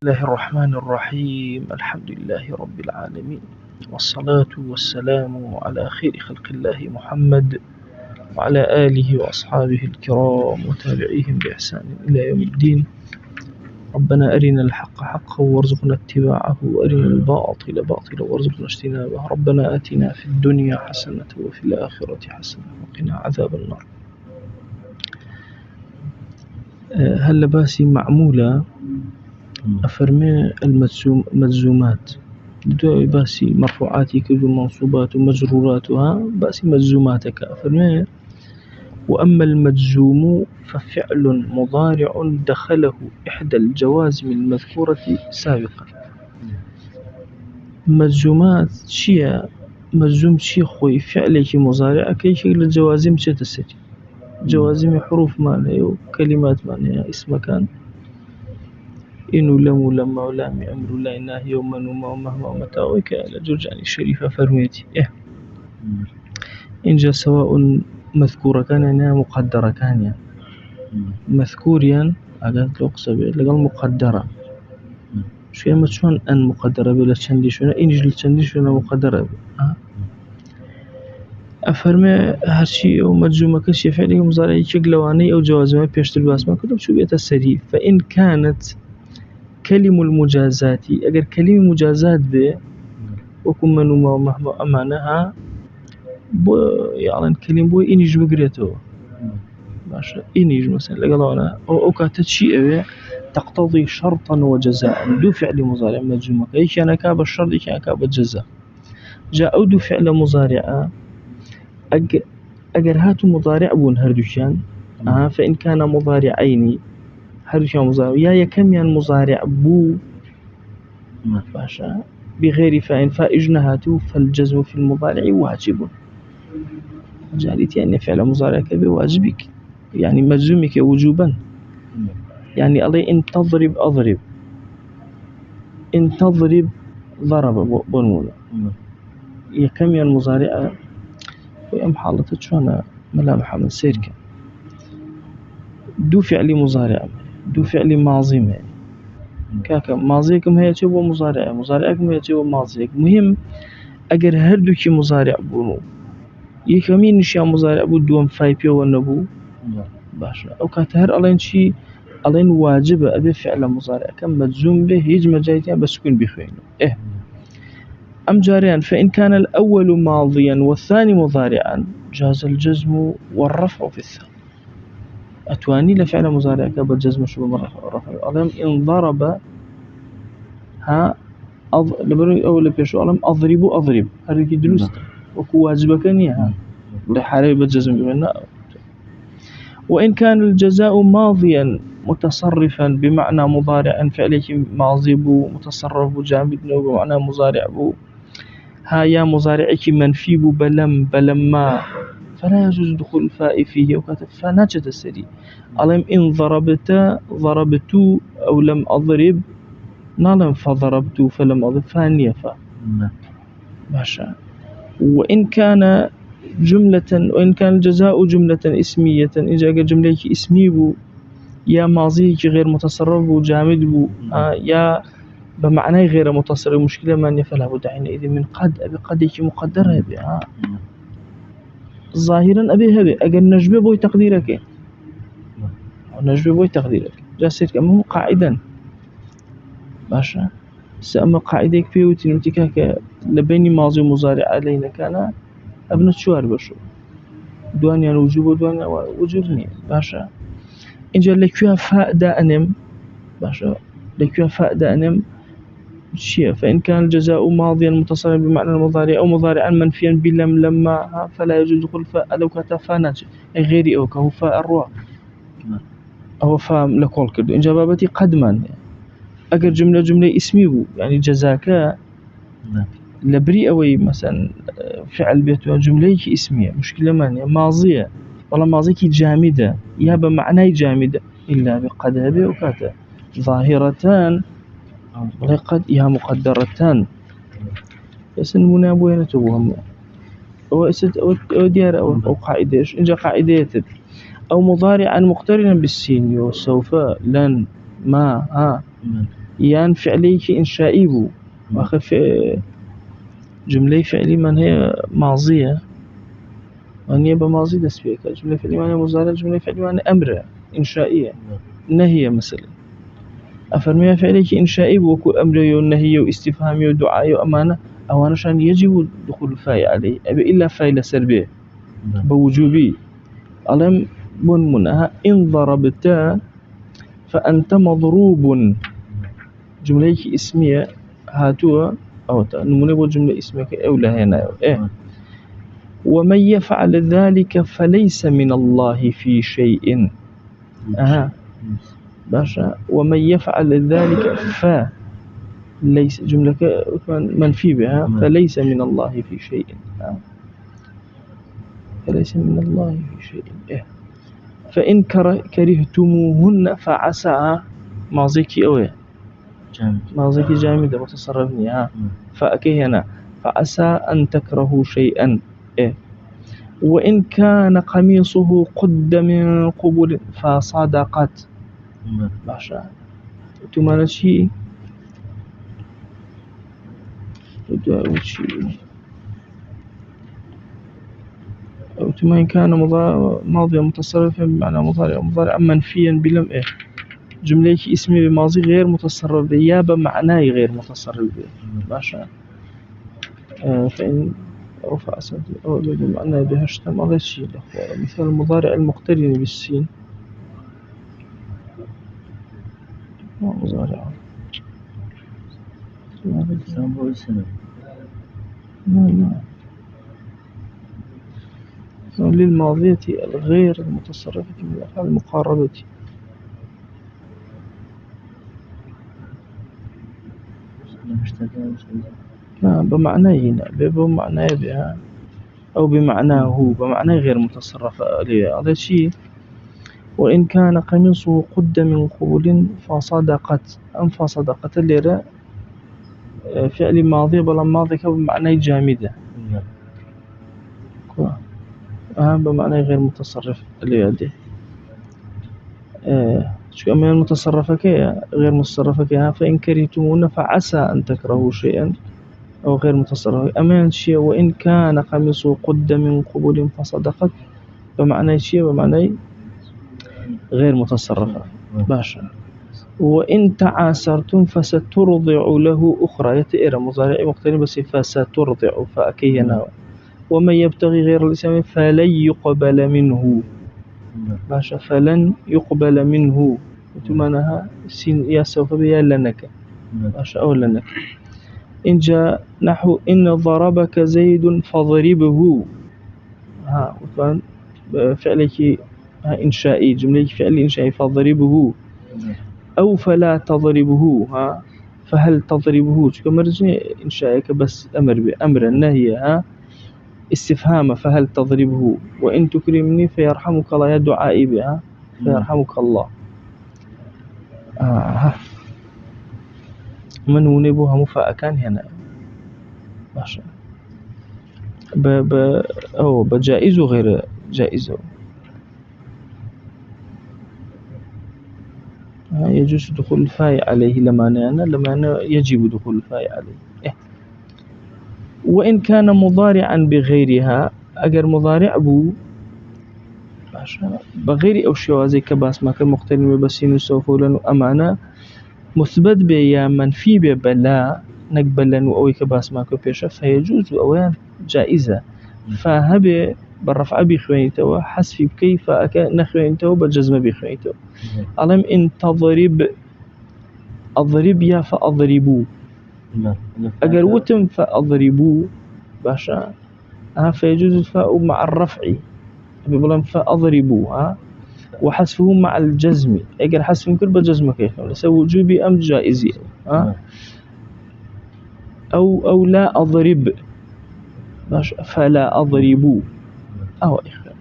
الله الرحمن الرحيم. الحمد لله رب العالمين، والصلاة والسلام على خير خلق الله محمد وعلى آله وأصحابه الكرام وتابعيهم بإحسان إلى يوم الدين. ربنا أرنا الحق حقا وارزقنا اتباعه، وأرنا الباطل باطلا وارزقنا اجتنابه. ربنا آتنا في الدنيا حسنة وفي الآخرة حسنة وقنا عذاب النار. هل باسي معمولة أفرمي المجزومات دو باسي مرفوعاتي كذو منصوبات ومجروراتها باسي مجزوماتك أفرمي. وأما المجزوم ففعل مضارع دخله إحدى الجوازم المذكورة سابقا. مجزومات شيء مجزوم شيء خوي فعلك مضارع كي شكل الجوازم تسجل جوازم حروف معنى وكلمات معنى اسم كان إنه لم ولما ولام أمر لا إنه يوما وما ومهما ومتى وكأل جرجاني الشريفة فرميتي إن جاء سواء مذكورة كان يعني مقدرة كان يعني مذكوريا أقلت لقصة لقال مقدرة شو ما شون أن مقدرة بلا تشنديشونا إن جل تشنديشونا مقدرة أفرمي هالشيء أو مجزومة كشي فعلي مضارعي كقلواني أو جوازمة بيشتر باسمة كلهم شو بيت السري. فإن كانت كلمة المجازات أجر كلمة مجازات به وكم من ومهما أمانها يعني كلمة بو إنيج بقريته ماشي إنيج مثلا لقالوا أنا أو كاتت شيء تقتضي شرطا وجزاء. دو فعل مضارع مجزومة إيش أنا كاب الشرط إيش أنا كاب الجزاء. جاء دو فعل مضارع أجر هاتوا مضارع بون هردوشان فإن كان مضارعين هردوشان مضارع يا يكم يعني مضارع بو باشا بغير فإن فإجنهاته فالجزم في المضارع واجب. جالت يعني فعل مضارعك بواجبك يعني مجزومك وجوبا. يعني الله إن تضرب أضرب، إن تضرب ضرب بنولا يكم يعني مضارع ويم حالته شوانا ملامح من سيرك. دو فعل مضارع دو فعل ماضي كاكا ماضيكم هي تشوفوا مضارع مضارعكم هي تشوفوا ماضيك. مهم أجر هردوكي مضارع بونو يكمين نشيا مضارع بدوم فايبيو والنبو باشا أو كاتهر ألين شي ألين واجب أبي فعل مضارع كم مجزوم به يجمع جايتين بس كن بخينه أم جاريان. فإن كان الأول ماضيا والثاني مضارعا جاز الجزم والرفع في الثاني. أتواني لفعل مضارع كبر جزم شو بالرفع. ألم إن ضرب ها أول بيشو ألم أضرب هذا كدلوست وكو واجبك نيها لحالي بالجزم بمنا. وإن كان الجزاء ماضيا متصرفا بمعنى مضارع فعلك ماضي بو متصرف جامد بمعنى مضارع بو ها يا مضارعك منفي بو بلما فلا يجوز دخول الفاء فيه وكتب فنجد السري. ألم إن ضربت أو لم أضرب نعلم فضربت فلم أضرب فانية فا ماشا. وإن كان الجزاء جملة اسمية إن جاء جملة اسمي بو يا ماضيك غير متصرف بو جامد بو يا بمعنى غير متصرف مشكلة ما فلا بد حينئذ من قدك مقدرها بها ظاهرا أبي هبي أجر نجبه بوي تقديرك جاسر كم قاعدا ماشا. سأما قاعدك فيه وتنمتكاك لبيني ماضي ومضارع علينا كان ابن شوار بشو دوانيا الوجوب ودوانيا وجوبني باشا. إن جاء لكيها فاء دائم باشا لكيها فاء دائم شيء. فإن كان الجزاء ماضيا متصلا بمعنى المضارع أو مضارعا منفيا بلم لما فلا يجوز دخول فاء لو كتفا ناجي غيري أو كهو فاء الروا أو فاء لكول كردو. إن جابابتي قدما أجر جملة اسمي بو يعني جزاك لبري أوي مثلا فعل بيت جملة اسمية مشكلة مانية ماضية والله ماضيك جامدة يا بمعنى جامدة إلا بقدها وكاتا ظاهرتان قد يا مقدرتان بس المنابوين تبوهم أو ديار أو قاعدة إن جاء قاعدة أو مضارعا مقترنا بالسين سوف لن ما يان فعليك إنشائي بو وآخر في جملة فعلي من هي ماضية من هي بماضي دست فيك جملة فعلي من هي مضارع جملة فعلي من أمر إنشائية نهي مثلا أفرمي فعليك إنشائي بو وكو أمري ونهي واستفهامي ودعائي وأمانة أو شان يجب دخول الفاي عليه أبي إلا فاي لسربيه بوجوبي ألم بن منها إن ضربت فأنت مضروب جملة اسمية هاتوا أو نموني جملة اسمية أولى هنا إيه ومن يفعل ذلك فليس من الله في شيء باشا ومن يفعل ذلك ليس جملة منفي بها فليس من الله في شيء فليس من الله في شيء إيه فإن كرهتموهن فعسى ماضيكي أوي ماضيكي جامدة متصرفني فأكي هنا فعسى أن تكرهوا شيئا إيه وإن كان قميصه قد من قبل فصدقت باشا تمانا شيء أو إن كان ماضيا متصرفا بمعنى مضارع منفيا بلم إيه جملة اسمي بماضي غير متصرف به يا بمعناه غير متصرف به باشا فإن رفع أسد أو بمعنى بها اشتمل الشيء مثل المضارع المقترن بالسين مضارع للماضية الغير المتصرفة من الأفعال المقاربة بمعنى هنا بمعنى بها أو بمعناه بمعنى غير متصرف هذا شيء وإن كان قميصه قد من قبل فصدقت أم فصدقت اللي فعل ماضي بلا ماضي بمعنى جامدة بمعنى غير متصرف اللي يده شو أما المتصرفة كي غير متصرفة كي فإن كرهتموهن فعسى أن تكرهوا شيئا أو غير متصرف أمان شيء وإن كان قميصه قد من قبل فصدقت بمعنى شيء بمعنى غير متصرفة باشا وإن تعاسرتم فسترضع له أخرى يتئر مضارع مقترن بس فسترضع فأكينا ومن يبتغي غير الإسلام فلن يقبل منه باشا فلن يقبل منه وتمنها سين يا سوف بيا لنك باشا أو لنك إن جاء نحو إن ضربك زيد فضربه وطبعا فعلك إنشائي جملة فعل إنشائي فضربه أو فلا تضربه فهل تضربه كما رجع إنشائك بس أمر بأمر النهي استفهام فهل تضربه وإن تكرمني فيرحمك الله يا دعائي بها فيرحمك الله من ونبوها مفاءكان هنا ماشي أو بجائز غير جائز يجوز دخول الفاء عليه لما يجب دخول الفاء عليه وإن كان مضارعا بغيرها أجر مضارع بو بغير أو شوازي كباس ما كان مقترن بسين سوف ولن أمانة مثبت بيا منفي بلا نقبلن أو كباس ما كان بيشا فيجوز أوان جائزة فهبه بالرفع بخوينته حسف كيف نخوينته بالجزم بخوينته ألم إن تضرب أضرب يا فأضربوا أجر وتم فأضربوا باشا فيجوز الفاء مع الرفع بيقولون فأضربوا وحسفه مع الجزم أجر حسف كل بالجزم كيف ليس وجوبي أم جائزي أو لا أضرب باشا فلا أضربوا أو إخوان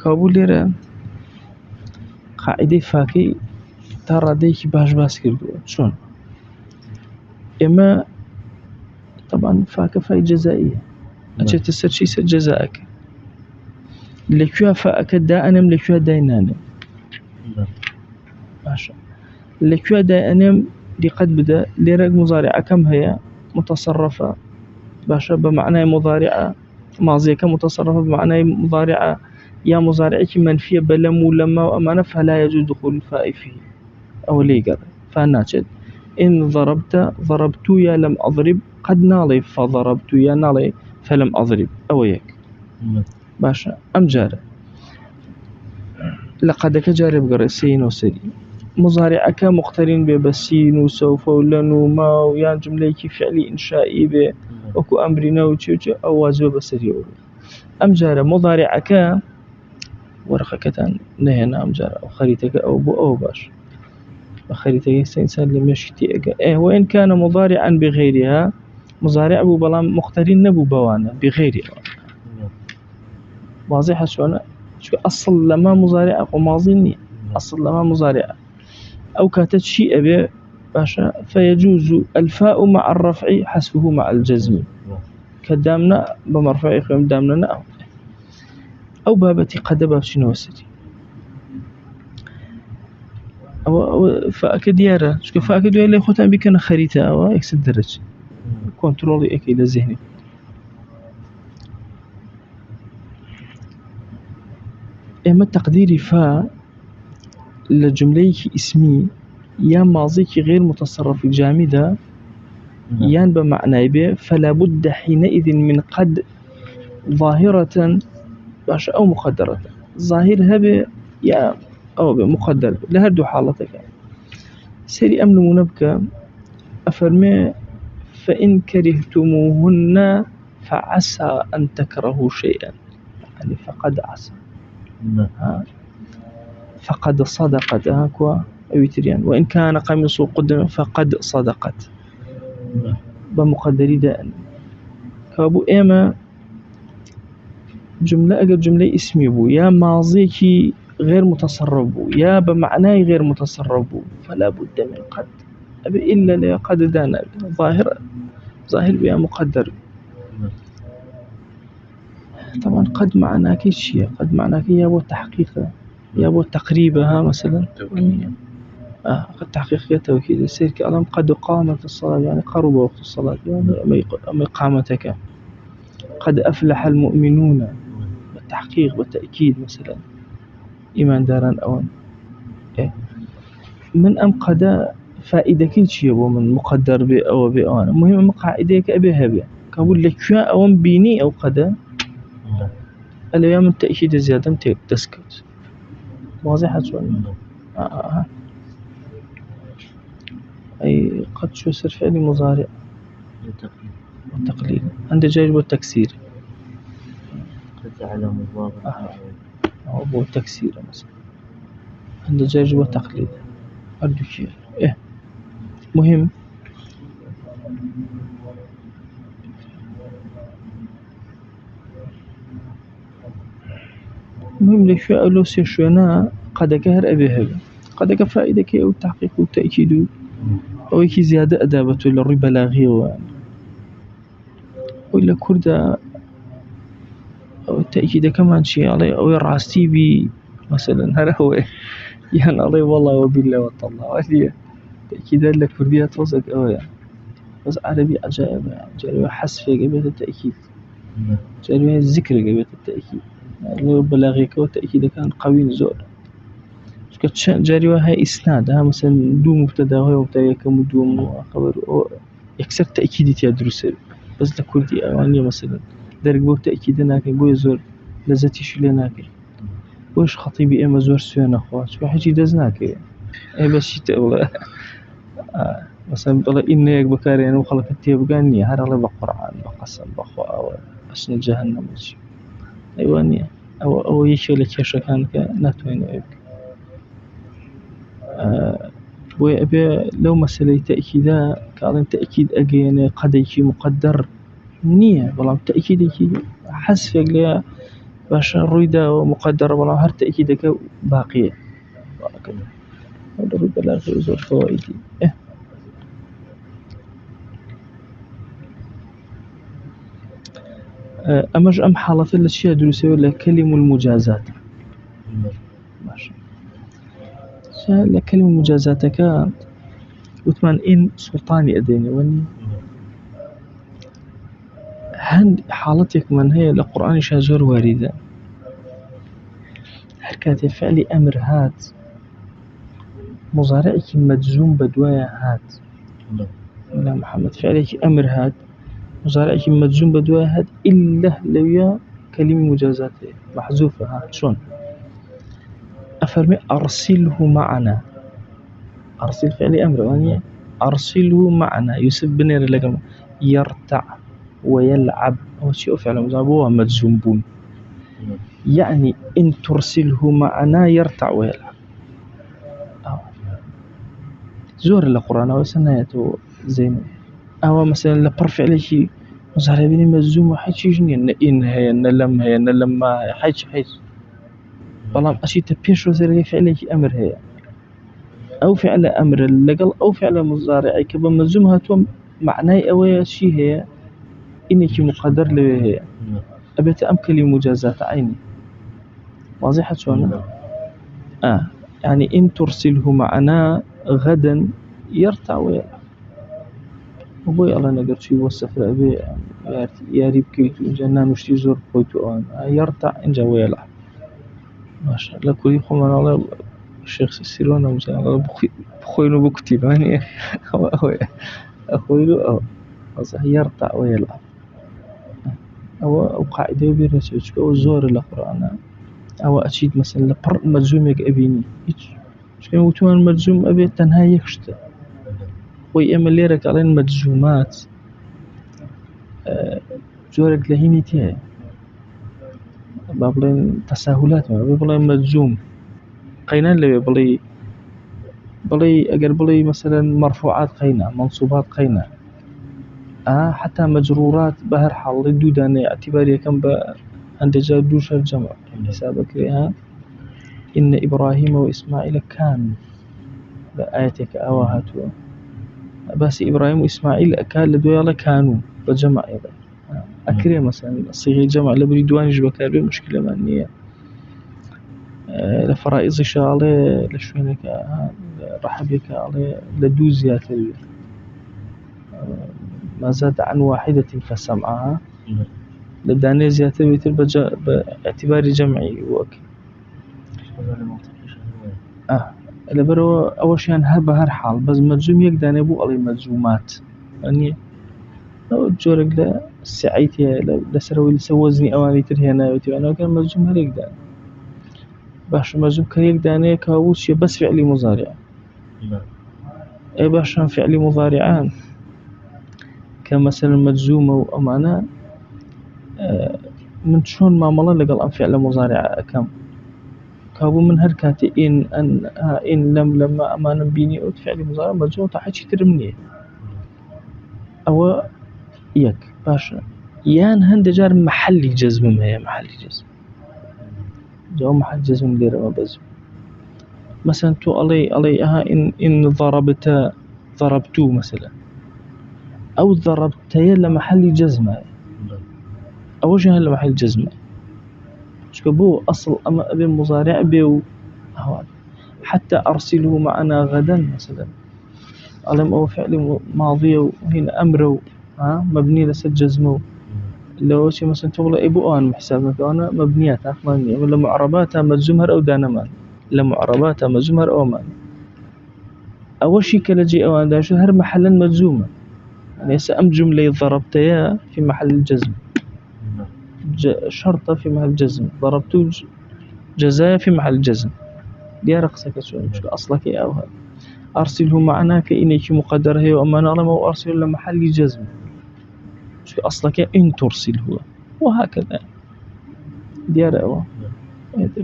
كابوليرا قاعدة فاكي ترى ديك باش كردو شلون إما طبعا فاك فاي جزائية أجل تسر شي سر جزائك لكيها فاك دائنم لكيها داينانم ماشا لكوا دائما لقد بدأ ليرق مضارع كم هي متصرفة باشا بمعنى مضارعة، ماضية كمتصرفة بمعنى مضارعة، يا مضارعك منفية بلم ولما وأمانة فلا يجوز دخول الفاء فيه أو ليقر فناجد. إن ضربت يا لم أضرب قد نالي فضربت يا نالي فلم أضرب أو يك باشا أم جارة لقد كجارة بقرأ سين وسري مضارعك مقترن ببسين وسوف ولن وما ويان جملة فعلي إنشائي به وكو أمرنا وتشوتش أو واجب بسري أم جارة مضارعك ورقة نهينا أم جارة أو خريتك أو بو أو باش بخريتك إنسان لم يشتي وإن كان مضارعا بغيرها مضارع أبو بلام مقترن نبو بوانا بغيرها واضح شو أصل لما مضارع وماضي أصل لما مضارع أو كاتت شيء أبي باشا فيجوز الفاء مع الرفع حسبه مع الجزم كدامنا بمرفع يخيم دامنا أو بابتي قد باب شنو وسري أو فأكد يارا شو فأكد يارا خوتان بيكنا خريطة أو إكس الدرج كنترول إيك إلى ذهني إما تقديري فا لجمليك اسمي يا ماضيك غير متصرف جامدة يان بمعنى به فلا بد حينئذ من قد ظاهرة باش أو مقدرة ظاهر هبه يا أو مقدر لهردو حالتك سيري أمن منبكى أفرمي فإن كرهتموهن فعسى أن تكرهوا شيئا يعني فقد عسى فقد صدقت هكوا أويتريان وإن كان قميص قدم فقد صدقت بمقدري دائما كابو إيما جملة أجر جملة اسمي بو يا ماضيكي غير متصرف بو يا بمعنى غير متصرف بو فلا بد من قد أبي إلا لقد دانا ظاهر بها مقدر طبعا قد معناك شيء قد معناك يا بو تحقيقه يا بو تقريبها مثلا قد تحقيق توكيد السير كألم قد قامت الصلاة يعني قرب وقت الصلاة يعني أما إقامتك قد أفلح المؤمنون بالتحقيق بالتأكيد مثلا إيمان داران أوان من أم قد فائدة كل شيء ومن مقدر بي أو بي أوان مهم قاعدة أبيها بي كقول لك شو أوان بيني أو قد الأيام التأكيد زيادة تسكت واضحة شوي أي قد شو يصير فعل مضارع والتقليل عند جاي والتكسير تعلم الواقع أو التكسير مثلا عند جاي والتقليل أردو شيء مهم لشو أولو سيشونا قد كهر أبيها قد كفائدة كي أو التحقيق والتأكيد أو يكي زيادة أدابة للربا لاغي وإلا كردا أو التأكيد كمان شيء علي أو يرعستي بي مثلا هذا هو يعني علي والله وبالله والله وهي تأكيدا لكردية توزق أو يعني بس عربي عجائب يعني جاري حسفة قبيلة التأكيد جاري الذكر قبيلة التأكيد الربا لاغي كو التأكيد كان قوي زور جاري وهي إسناد مثلا دو مبتدا وهي مبتدا كمدوم وخبر أو يكسر تأكيد يدرس بس لكردي أوانية مثلا درك بو تأكيد ناكي بو يزور لذتي شليناكي وش خطيبي إما زور سوينا أخوات شو حاجي دزناكي أي بس شي تقول مثلا بلا إنك بكارين وخلق التيبقانية هذا الله بقرآن بقسم بخوا أسن جهنم وشي أيوانية أو يشي لك يشا كانك ناتوين أيوك وأبي لو مسألة تأكيدا كأن تأكيد أجين قد يجي مقدر نية والله تأكيد يجي حسف يقلي باش الريدة ومقدر والله هر تأكيدك باقية هذا الريدة لا غير فوائدي أمج أم حالة الأشياء دروسية ولا كلم المجازات ماشي لكلمة مجازاتك وثمان إن سلطاني أديني وني هند حالتك من هي لقرآن شاجر واردة حركات فعل أمر هات مضارعك مجزوم بدوايا هات لا محمد فعلك أمر هات مضارعك مجزوم بدوايا هات إلا لويا كلمة مجازاته محذوفة هات شون أفرمي أرسله معنا أرسل فعل أمر يعني أرسله معنا يوسف بنير لقم يرتع ويلعب هو شيء فعل مضارع مجزوم بون يعني إن ترسله معنا يرتع ويلعب زور القرآن وسنايته زين أو مثلا لبرفع لي شيء مضارع بني مجزوم وحيد شيء جنين إن هي إن لما حيج والله أشي تبيش وزير فعل أمر هي أو فعل أمر لقل أو فعل مضارع كبا مجزومها توم معناه أوي شيء هي إنك مقدر له هي أبيت أمكلي مجازات عيني واضحة شلون يعني إن ترسله معنا غدا يرتع ويلعب أبوي الله نقدر شيء والسفر أبي يا ريب كيتو جنان وشتي زور بويتو يرتع إن جا ويلعب ما شاء الله كل يوم أنا الله الشيخ سيرونا مثلا الله بخوينه بكتب يعني أخوينه صح يرتع ويلعب أو قاعدة بيرسوش أو زور القرآن أو أشيد مثلا لبر مجزوم يك أبيني إيش كانوا توان مجزوم أبي تنها يكشت ويأمل ليرك علين مجزومات زورك لهيني تيه بابلين تساهلات ما بابلين مجزوم قينان اللي بلي أجر بلي مثلا مرفوعات قينا منصوبات قينا حتى مجرورات بهر حال دودان اعتبارية كم عند جادوش الجمع حسابك لها إن إبراهيم وإسماعيل كانوا بآياتك أواهاتوا بس إبراهيم وإسماعيل أكال لدويا كانوا بجمع إذا أكري مثلا صيغة جمع لبريدوان جبكار بمشكلة معنية لفرائض شالي لشوينك رحبك على لدوزيات ما زاد عن واحدة فسمعها لداني زيادة بيتر باعتبار جمعي وك لبرو أول شيء هر حال بس مجزوم يقدان يبو على مجزومات يعني لو جورك لا سعيتي لسروي لسوزني أواني ترهينا وتي أنا كان مجزوم هر يقدان باش مجزوم كان يقدان كاوش بس فعلي مضارع أي باش فعلي مضارعان كمثلا مجزومة وأمانة من شون ما ملا لقل أن فعل مضارع كم كابو من هركاتي إن لما أمانة بيني أو فعل مضارع مجزوم تحكي ترمني أو يك باشا يان هند جار محلي جزم ما هي محلي جزم جو محل جزم دير ما بزم مثلا تو علي إن ضربتو مثلا أو ضربتي لمحل جزمة أول شيء هلا محل جزمة شكبو أصل أما أبي مضارع بيو حتى أرسله معنا غدا مثلا ألم أو فعل ماضي وهنا أمره مبني لسد جزمه لو شيء مثلا تقول إبو أنا محسابك أنا مبنيات أخمانية ولا معرباتها مجزومها أو دانمان لا معرباتها مجزومها أو مان أول شيء كلاجي أو عندها شو هر محلا مجزومة يعني سأم جملة ضربتها في محل الجزم شرطة في محل الجزم ضربتو جزاء في محل الجزم دي رقصك شوي مش أصلك أو هذا أرسله معنا كإنك مقدر هي وأما نعلم أو أرسله لمحل الجزم مش أصلك إن ترسله وهكذا دي رأوا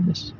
بس